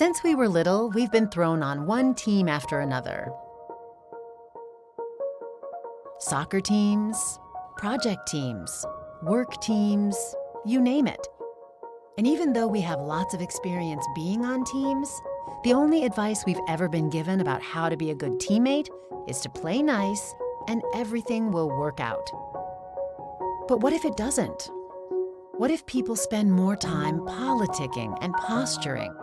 Since we were little, we've been thrown on one team after another. Soccer teams, project teams, work teams, you name it. And even though we have lots of experience being on teams, the only advice we've ever been given about how to be a good teammate is to play nice and everything will work out. But what if it doesn't? What if people spend more time politicking and posturing?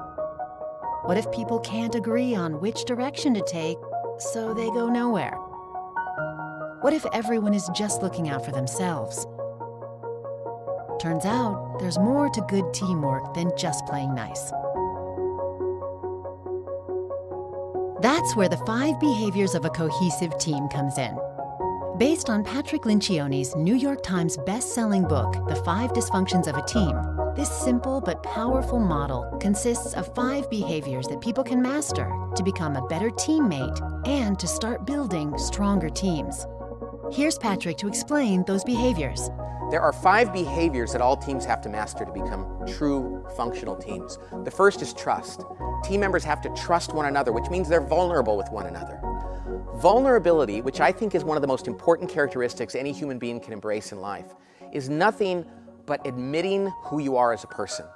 What if people can't agree on which direction to take, so they go nowhere? What if everyone is just looking out for themselves? Turns out, there's more to good teamwork than just playing nice. That's where the 5 behaviors of a cohesive team comes in. Based on Patrick Lencioni's New York Times best-selling book, The 5 Dysfunctions of a Team, this simple but powerful model consists of 5 behaviors that people can master to become a better teammate and to start building stronger teams. Here's Patrick to explain those behaviors. There are 5 behaviors that all teams have to master to become true functional teams. The first is trust. Team members have to trust one another, which means they're vulnerable with one another. Vulnerability, which I think is one of the most important characteristics any human being can embrace in life, is nothing but admitting who you are as a person.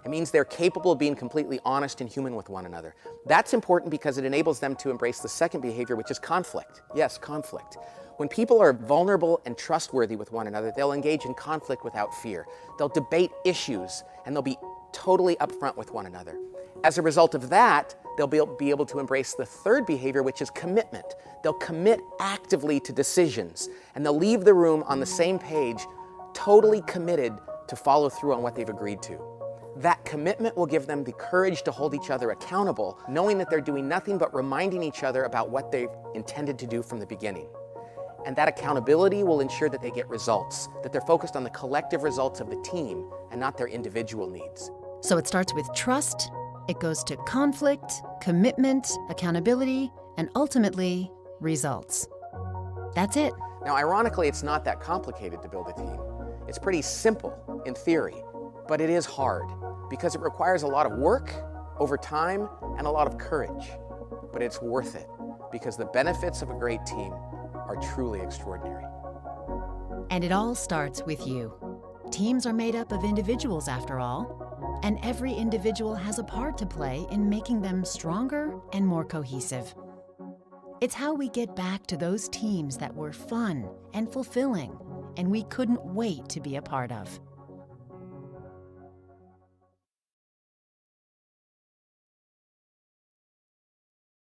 It means they're capable of being completely honest and human with one another. That's important because it enables them to embrace the second behavior, which is conflict. Yes, conflict. When people are vulnerable and trustworthy with one another, they'll engage in conflict without fear. They'll debate issues, and they'll be totally upfront with one another. As a result of that, they'll be able to embrace the third behavior, which is commitment. They'll commit actively to decisions, and they'll leave the room on the same page, totally committed to follow through on what they've agreed to. That commitment will give them the courage to hold each other accountable, knowing that they're doing nothing but reminding each other about what they've intended to do from the beginning. And that accountability will ensure that they get results, that they're focused on the collective results of the team and not their individual needs. So it starts with trust, it goes to conflict, commitment, accountability, and ultimately, results. That's it. Now, ironically, it's not that complicated to build a team. It's pretty simple in theory, but it is hard because it requires a lot of work over time and a lot of courage. But it's worth it because the benefits of a great team are truly extraordinary. And it all starts with you. Teams are made up of individuals after all, and every individual has a part to play in making them stronger and more cohesive. It's how we get back to those teams that were fun and fulfilling, and we couldn't wait to be a part of.